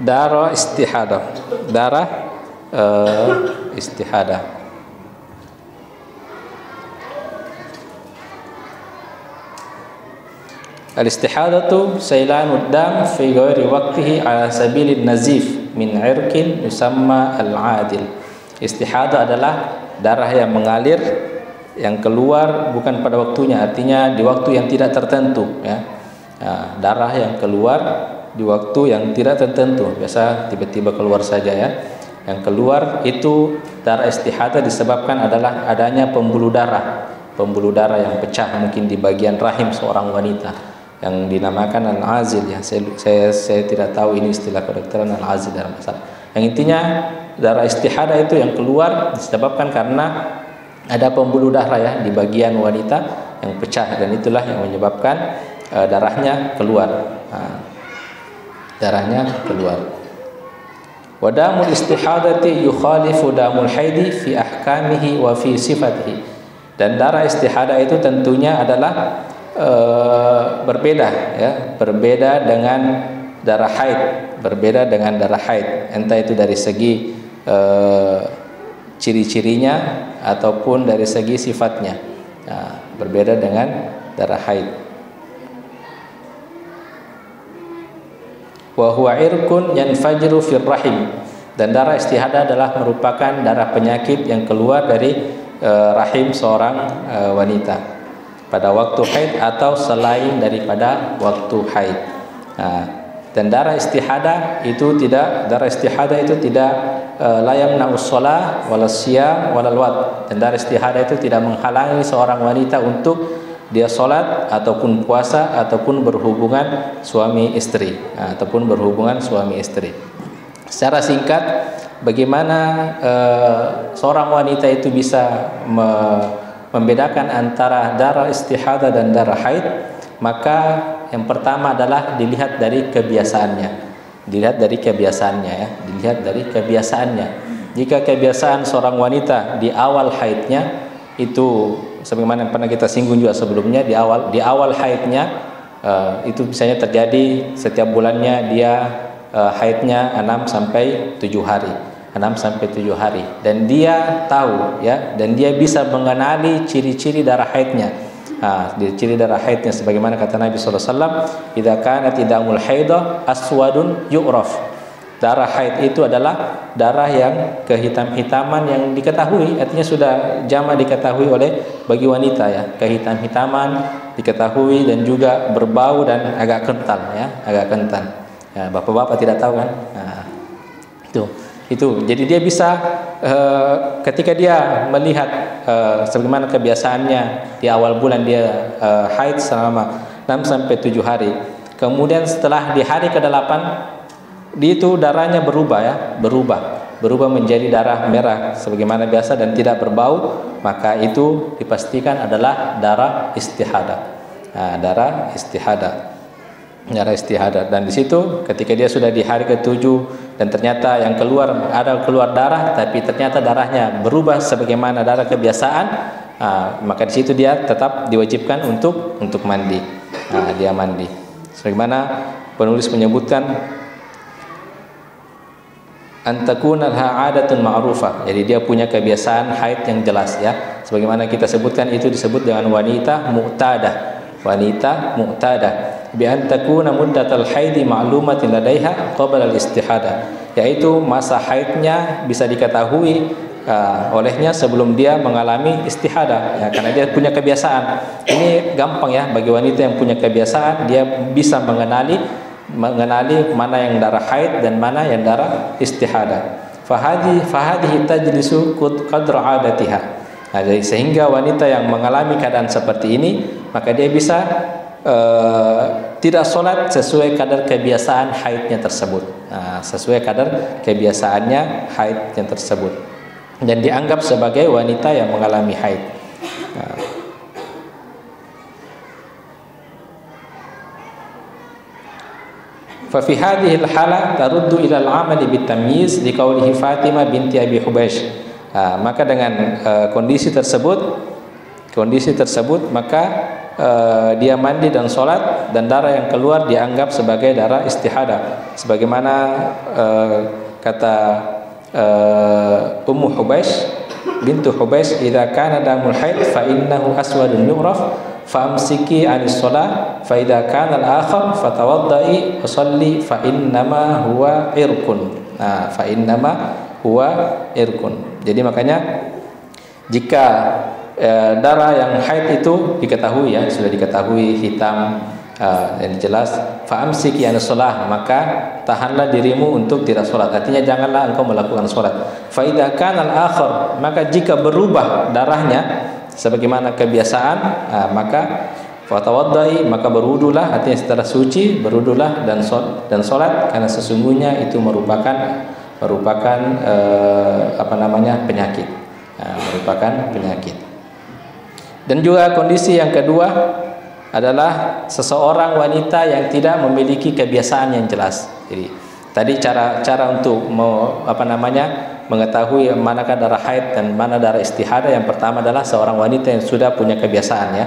S1: darah istihadah. Istihadah. Al-istihadatu sailanud dam fi ghairi waqtihi ala sabilin nazif min irqin yusamma al-adil. Istihadah adalah darah yang mengalir, yang keluar bukan pada waktunya, artinya di waktu yang tidak tertentu ya. Darah yang keluar di waktu yang tidak tertentu, biasa tiba-tiba keluar saja ya. Yang keluar itu darah istihadah disebabkan adalah adanya pembuluh darah yang pecah mungkin di bagian rahim seorang wanita yang dinamakan al-azil ya. Saya tidak tahu ini istilah kedokteran al-azil dalam masalah. Yang intinya darah istihadah itu yang keluar disebabkan karena ada pembuluh darah ya di bagian wanita yang pecah, dan itulah yang menyebabkan darahnya keluar. Darahnya keluar. Wadamul istihadati yukhalifu damul haidi fi ahkamihi wa fi sifatihi. Dan darah istihadah itu tentunya adalah berbeda dengan darah haid, entah itu dari segi ciri-cirinya ataupun dari segi sifatnya. Berbeda dengan darah haid. Wa huwa irqun yanfajiru fir rahim. Dan darah istihadah adalah merupakan darah penyakit yang keluar dari rahim seorang wanita pada waktu haid atau selain daripada waktu haid. Dan darah istihadah itu tidak la yamna'us shalah wala siyam wala wad. Dan darah istihadah itu tidak menghalangi seorang wanita untuk dia sholat ataupun puasa ataupun berhubungan suami istri. Secara singkat, bagaimana seorang wanita itu bisa membedakan antara darah istihadah dan darah haid? Maka yang pertama adalah dilihat dari kebiasaannya. Jika kebiasaan seorang wanita di awal haidnya itu sebagaimana yang pernah kita singgung juga sebelumnya, di awal haidnya itu misalnya terjadi setiap bulannya dia haidnya 6 sampai 7 hari, dan dia tahu ya, dan dia bisa mengenali ciri-ciri darah haidnya. Ciri darah haidnya sebagaimana kata Nabi sallallahu alaihi wasallam, idza kanat damul haidah aswadun yu'raf. Darah haid itu adalah darah yang kehitam-hitaman yang diketahui, artinya sudah jama diketahui oleh bagi wanita ya, kehitam-hitaman diketahui dan juga berbau dan agak kental ya, bapak-bapak tidak tahu kan? Itu. Jadi dia bisa ketika dia melihat sebagaimana kebiasaannya di awal bulan dia haid selama 6 sampai 7 hari. Kemudian setelah di hari ke-8 itu darahnya berubah menjadi darah merah sebagaimana biasa dan tidak berbau, maka itu dipastikan adalah darah istihadah. Darah istihadah. Dan di situ ketika dia sudah di hari ke-7 dan ternyata yang keluar darah, tapi ternyata darahnya berubah sebagaimana darah kebiasaan, maka di situ dia tetap diwajibkan untuk mandi. Dia mandi. Sebagaimana penulis menyebutkan antakuna laha adatun ma'rufah. Jadi dia punya kebiasaan haid yang jelas ya. Sebagaimana kita sebutkan itu disebut dengan wanita mu'tadah. Wanita mu'tadah bi an takuna muddatul haidi ma'lumatin ladaiha qabla al-istihadah. Yaitu masa haidnya bisa diketahui olehnya sebelum dia mengalami istihadah ya, karena dia punya kebiasaan. Ini gampang ya bagi wanita yang punya kebiasaan, dia bisa mengenali mana yang darah haid dan mana yang darah istihadah. Fahadhi tajlisu qadra adatiha. Jadi sehingga wanita yang mengalami keadaan seperti ini, maka dia bisa tidak sholat sesuai kadar kebiasaan haidnya tersebut. Sesuai kadar kebiasaannya haidnya tersebut, dan dianggap sebagai wanita yang mengalami haid. Fa fi hadhihi al-hala taruddu ila al-amali bitamyiz liqaulihi Fatimah binti Abi Hubaysh. Maka dengan kondisi tersebut maka dia mandi dan sholat, dan darah yang keluar dianggap sebagai darah istihadah. Sebagaimana kata Ummu Hubaysh bintu Hubaysh, idza kana damul haid fa innahu aswadun yu'raf famsiki 'anis shalah fa idza kana al-akhar fatawaddai wa shalli fa innama huwa irqun. Fa innama huwa irqun. Jadi makanya jika darah yang haid itu diketahui ya, sudah diketahui hitam yang jelas, fa'amsiki an shalah, maka tahanlah dirimu untuk tidak sholat. Artinya janganlah engkau melakukan sholat. Fa idza kana al-akhar, maka jika berubah darahnya sebagaimana kebiasaan, maka fatawaddai, maka berwudulah, artinya setelah suci berwudulah dan sholat, karena sesungguhnya itu merupakan penyakit, merupakan penyakit. Dan juga kondisi yang kedua adalah seseorang wanita yang tidak memiliki kebiasaan yang jelas. Jadi tadi cara untuk mengetahui manakah darah haid dan mana darah istihadah, yang pertama adalah seorang wanita yang sudah punya kebiasaan ya.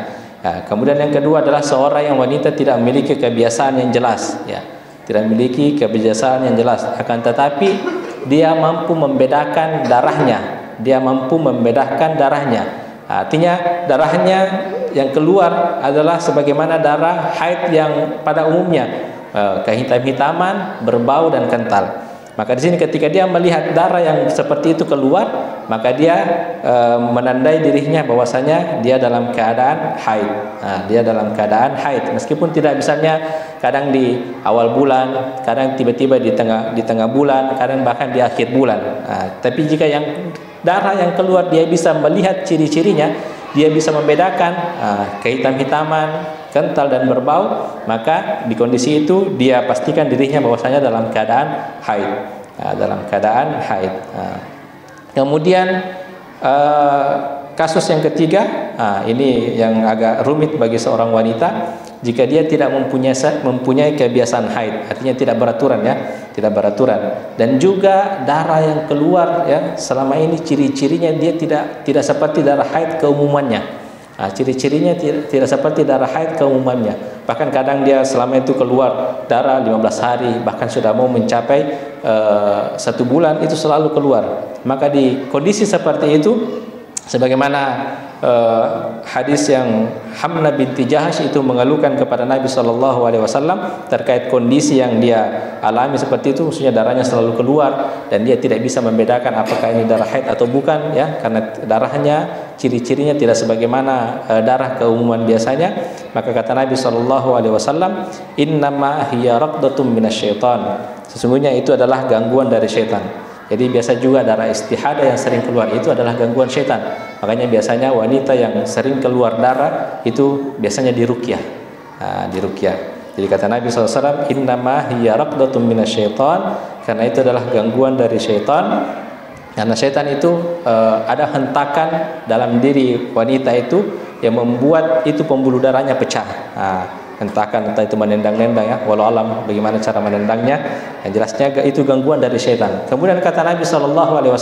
S1: Kemudian yang kedua adalah seorang yang wanita tidak memiliki kebiasaan yang jelas ya. Tidak memiliki kebiasaan yang jelas, akan tetapi dia mampu membedakan darahnya. Artinya darahnya yang keluar adalah sebagaimana darah haid yang pada umumnya, kehitam-hitaman, berbau dan kental. Maka di sini ketika dia melihat darah yang seperti itu keluar, maka dia menandai dirinya bahwasanya dia dalam keadaan haid. Dia dalam keadaan haid, meskipun tidak, misalnya kadang di awal bulan, kadang tiba-tiba di tengah bulan, kadang bahkan di akhir bulan. Tapi jika yang darah yang keluar dia bisa melihat ciri-cirinya, dia bisa membedakan kehitam-hitaman, kental dan berbau, maka di kondisi itu dia pastikan dirinya bahwasanya dalam keadaan haid, Kemudian kasus yang ketiga, ini yang agak rumit bagi seorang wanita, jika dia tidak mempunyai kebiasaan haid, artinya tidak beraturan, dan juga darah yang keluar ya, selama ini ciri-cirinya dia tidak seperti darah haid keumumannya. Ciri-cirinya tidak seperti darah haid keumumannya. Bahkan kadang dia selama itu keluar darah 15 hari, bahkan sudah mau mencapai 1 bulan, itu selalu keluar. Maka di kondisi seperti itu, sebagaimana hadis yang Hamna binti Jahash itu mengeluhkan kepada Nabi SAW terkait kondisi yang dia alami seperti itu, maksudnya darahnya selalu keluar dan dia tidak bisa membedakan apakah ini darah haid atau bukan ya, karena darahnya ciri-cirinya tidak sebagaimana darah keumuman biasanya. Maka kata Nabi SAW, innama hiya raqdatun minasyaitan, sesungguhnya itu adalah gangguan dari syaitan. Jadi biasa juga darah istihadah yang sering keluar itu adalah gangguan syaitan. Makanya biasanya wanita yang sering keluar darah itu biasanya diruqyah. Jadi kata Nabi SAW, innama hiya raqdatun minasyaitan, karena itu adalah gangguan dari syaitan. Karena syaitan itu ada hentakan dalam diri wanita itu yang membuat itu pembuluh darahnya pecah. Hentakan, entah itu menendang-nendang ya, walau alam bagaimana cara menendangnya, yang jelasnya itu gangguan dari syaitan. Kemudian kata Nabi SAW,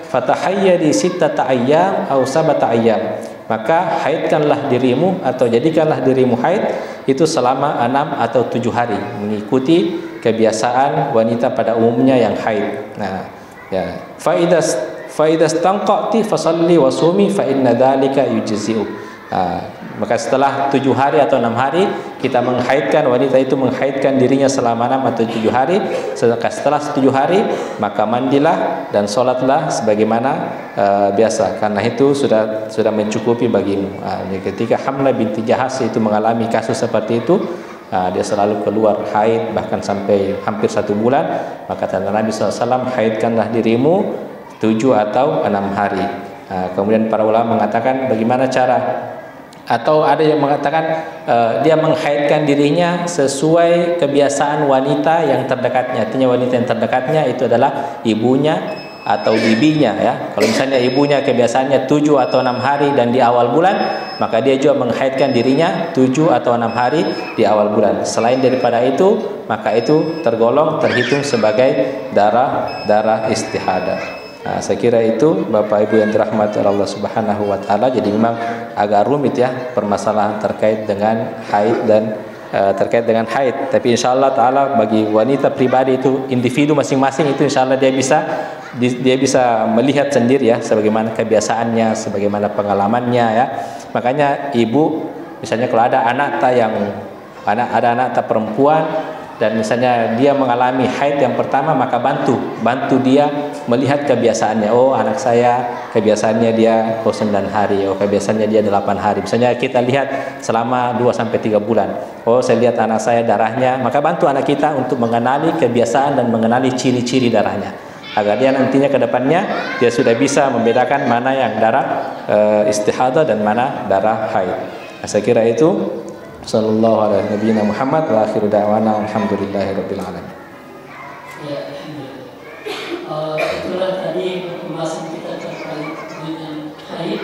S1: fatahayyadi sittata ayyam aw sabata ayyam, maka haidkanlah dirimu atau jadikanlah dirimu haid itu selama 6 atau 7 hari, mengikuti kebiasaan wanita pada umumnya yang haid. Nah, ya, faidas tangqati fasalli wasumi fa inna dzalika yujzi'u. Maka setelah 7 hari atau 6 hari kita menghaidkan, wanita itu menghaidkan dirinya selama 6 atau 7 hari. Setelah 7 hari maka mandilah dan sholatlah sebagaimana biasa, karena itu sudah mencukupi bagimu. Ketika Hamlah binti Jahaz itu mengalami kasus seperti itu, dia selalu keluar haid bahkan sampai hampir 1 bulan, maka kata Nabi SAW, haidkanlah dirimu 7 atau 6 hari. Kemudian para ulama mengatakan bagaimana cara, atau ada yang mengatakan dia menghaidkan dirinya sesuai kebiasaan wanita yang terdekatnya. Artinya wanita yang terdekatnya itu adalah ibunya atau bibinya, ya. Kalau misalnya ibunya kebiasaannya 7 atau 6 hari dan di awal bulan, maka dia juga menghaidkan dirinya 7 atau 6 hari di awal bulan. Selain daripada itu, maka itu terhitung sebagai darah istihadah. Saya kira itu Bapak Ibu yang dirahmati Allah Subhanahu wa taala. Jadi memang agak rumit ya permasalahan terkait dengan haid dan haid. Tapi insyaallah taala bagi wanita pribadi itu, individu masing-masing itu insyaallah dia bisa melihat sendiri ya, sebagaimana kebiasaannya, sebagaimana pengalamannya ya. Makanya ibu misalnya kalau ada anak perempuan dan misalnya dia mengalami haid yang pertama, maka bantu dia melihat kebiasaannya. Oh, anak saya kebiasaannya dia 9 hari, oh kebiasaannya dia 8 hari. Misalnya kita lihat selama 2 sampai 3 bulan. Oh, saya lihat anak saya darahnya, maka bantu anak kita untuk mengenali kebiasaan dan mengenali ciri-ciri darahnya, agar dia nantinya ke depannya dia sudah bisa membedakan mana yang darah istihadah dan mana darah haid. Saya kira itu. Sallallahu alaihi nabiyina Muhammad wa akhiru da'wana alhamdulillahirabbil alamin.
S2: Ya, alhamdulillah. Itulah tadi pembahasan kita terkait dengan haid.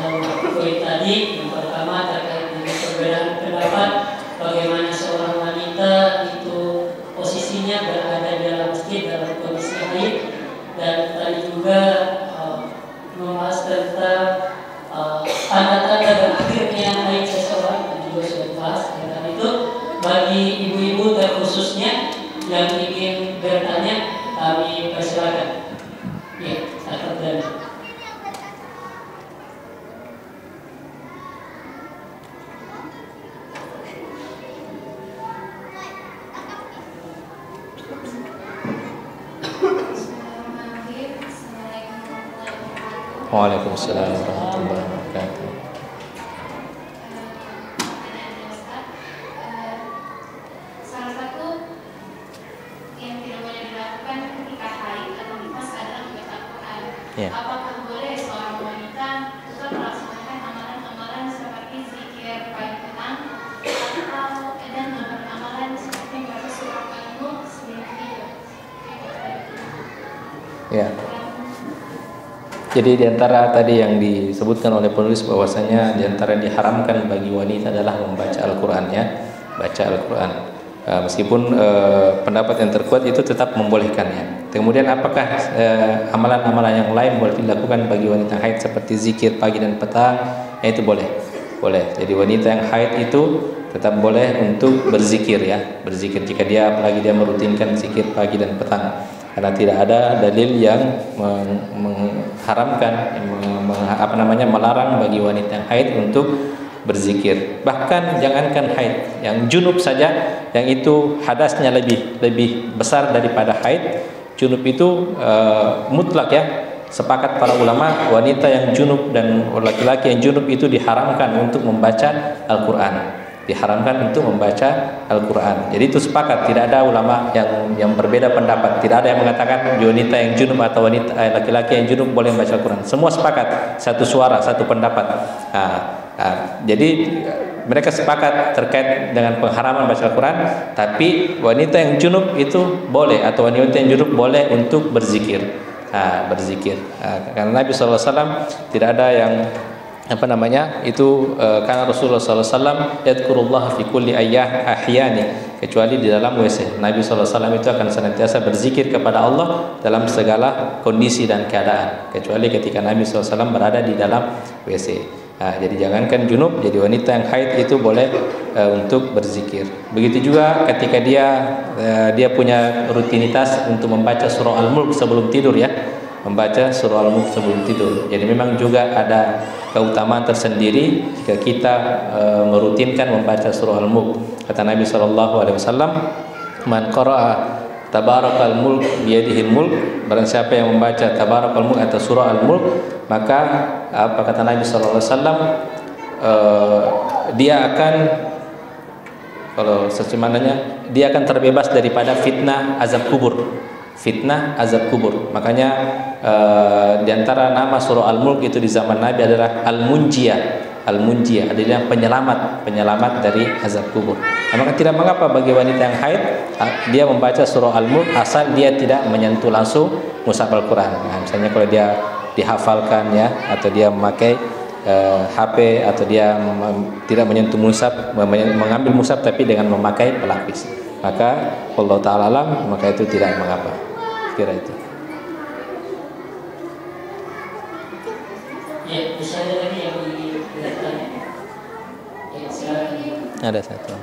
S2: Dalam poin tadi yang pertama terkait dengan perbedaan pendapat bagaimana seorang wanita itu posisinya berada di dalam masjid dalam kondisi haid, dan tadi juga membahas tentang tanda-tanda berakhirnya haid seseorang juga sudah dibahas. Karena itu bagi ibu-ibu terkhususnya yang ingin bertanya, kami persilakan. Ya, akan berani.
S1: Waalaikumsalam warahmatullahi wabarakatuh.
S3: Salah satu yang tidak boleh dilakukan ketika haid atau nifas adalah membaca Al-Quran. Apakah boleh seorang wanita tetap melaksanakan amalan-amalan seperti zikir pagi petang, atau dan amalan seperti membaca surah Al-Nur sebelum tidur?
S1: Ya. Jadi diantara tadi yang disebutkan oleh penulis bahwasanya diantara diharamkan bagi wanita adalah membaca Al-Quran, ya, baca Al-Quran. Meskipun pendapat yang terkuat itu tetap membolehkannya. Kemudian apakah amalan-amalan yang lain boleh dilakukan bagi wanita haid seperti zikir pagi dan petang? Itu boleh. Jadi wanita yang haid itu tetap boleh untuk berzikir, ya, berzikir jika dia apalagi dia merutinkan zikir pagi dan petang. Karena tidak ada dalil yang mengharamkan, melarang bagi wanita yang haid untuk berzikir. Bahkan jangankan haid, yang junub saja, yang itu hadasnya lebih besar daripada haid, junub itu mutlak, ya. Sepakat para ulama, wanita yang junub dan laki-laki yang junub itu diharamkan untuk membaca Al-Quran. Diharamkan untuk membaca Al-Quran. Jadi itu sepakat, tidak ada ulama yang berbeda pendapat. Tidak ada yang mengatakan wanita yang junub atau laki-laki yang junub boleh membaca Al-Quran. Semua sepakat, satu suara, satu pendapat. Jadi mereka sepakat terkait dengan pengharaman baca Al-Quran. Tapi wanita yang junub itu boleh, atau wanita yang junub boleh untuk berzikir. Berzikir. Karena Nabi SAW tidak ada yang karena Rasulullah SAW yadkurullah fi kulli ahyani, kecuali di dalam WC. Nabi SAW itu akan senantiasa berzikir kepada Allah dalam segala kondisi dan keadaan, kecuali ketika Nabi SAW berada di dalam WC. Jadi jangankan junub, jadi wanita yang haid itu boleh untuk berzikir. Begitu juga ketika dia punya rutinitas untuk membaca surah Al-Mulk sebelum tidur ya, membaca surah Al-Mulk sebelum tidur. Jadi memang juga ada keutamaan tersendiri jika kita merutinkan membaca surah Al-Mulk. Kata Nabi SAW, man qara'a tabarakal mulk biyadihil mulk, barang siapa yang membaca tabarakal mulk atau surah Al-Mulk, maka apa kata Nabi SAW, dia akan, kalau sesumananya, dia akan terbebas daripada fitnah azab kubur. Fitnah azab kubur. Makanya di antara nama surah Al-Mulk itu di zaman Nabi adalah Al-Munjiyah. Al-Munjiyah adalah penyelamat dari azab kubur. Maka tidak mengapa bagi wanita yang haid dia membaca surah Al-Mulk asal dia tidak menyentuh langsung mushaf Al-Quran. Misalnya kalau dia dihafalkan ya, atau dia memakai HP, atau dia tidak menyentuh mushaf, mengambil mushaf tapi dengan memakai pelapis, maka Allah Ta'ala alam, maka itu tidak mengapa. Kira itu.
S2: Ya, bisa ada lagi yang bertanya. Ya, silakan.
S1: Ada satu.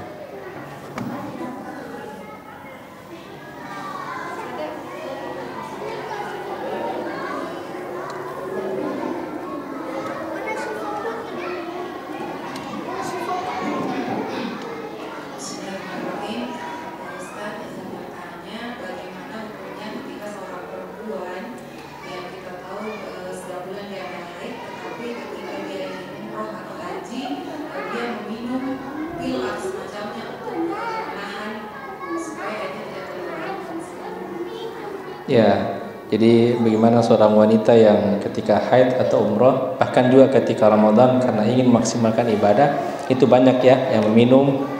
S1: Ya, jadi bagaimana seorang wanita yang ketika haid atau umroh, bahkan juga ketika Ramadan karena ingin memaksimalkan ibadah, itu banyak ya yang meminum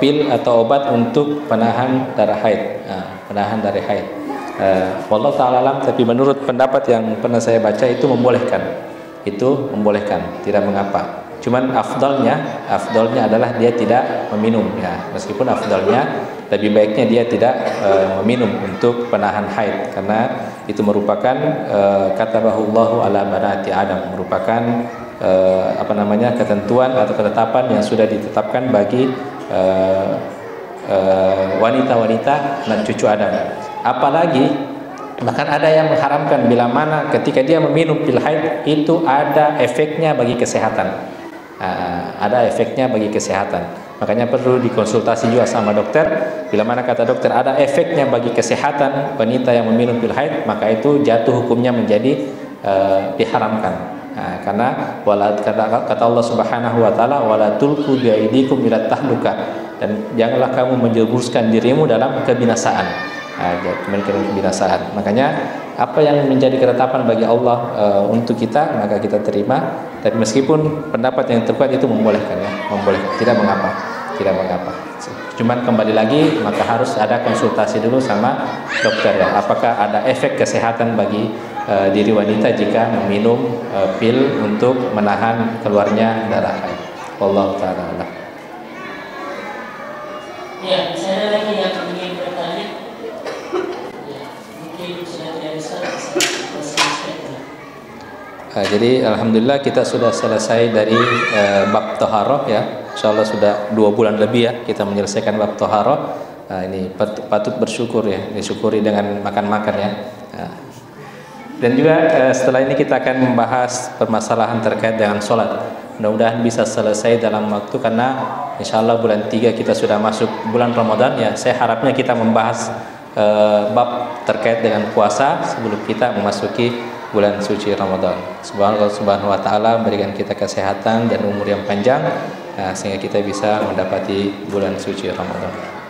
S1: pil atau obat untuk penahan darah haid, penahan dari haid. Wallahu ta'ala alam, tapi menurut pendapat yang pernah saya baca itu membolehkan, tidak mengapa. Cuman afdalnya adalah dia tidak meminum ya, meskipun afdalnya lebih baiknya dia tidak meminum untuk penahan haid, karena itu merupakan katabahullahu ala banati Adam, merupakan ketentuan atau ketetapan yang sudah ditetapkan bagi wanita-wanita dan cucu Adam. Apalagi bahkan ada yang mengharamkan bila mana ketika dia meminum pil haid itu ada efeknya bagi kesehatan. Makanya perlu dikonsultasi juga sama dokter. Bila mana kata dokter ada efeknya bagi kesehatan wanita yang meminum pil haid, maka itu jatuh hukumnya menjadi diharamkan. Karena kata Allah Subhanahu wa taala, wala tulqu biaidikum ila tahluka, dan janganlah kamu menjerumuskan dirimu dalam kebinasaan. Kebinasaan. Makanya apa yang menjadi ketetapan bagi Allah untuk kita, maka kita terima. Tapi meskipun pendapat yang terkuat itu membolehkan ya, tidak mengapa. Cuman kembali lagi maka harus ada konsultasi dulu sama dokter ya, apakah ada efek kesehatan bagi diri wanita jika meminum pil untuk menahan keluarnya darah haid. Wallahu ta'ala alam.
S2: Ya, bisa ada lagi yang ingin bertanya? Ya, mungkin sudah tidak bisa selesai.
S1: Jadi alhamdulillah kita sudah selesai dari bab taharah ya. Insyaallah sudah 2 bulan lebih ya kita menyelesaikan bab taharah. Ini patut bersyukur ya, disyukuri dengan makan-makan ya. Dan juga setelah ini kita akan membahas permasalahan terkait dengan sholat. Mudah-mudahan bisa selesai dalam waktu, karena insyaallah bulan 3 kita sudah masuk bulan Ramadan ya. Saya harapnya kita membahas bab terkait dengan puasa sebelum kita memasuki bulan suci Ramadan. Semoga Allah Subhanahu wa taala memberikan kita kesehatan dan umur yang panjang sehingga kita bisa mendapati bulan suci Ramadan.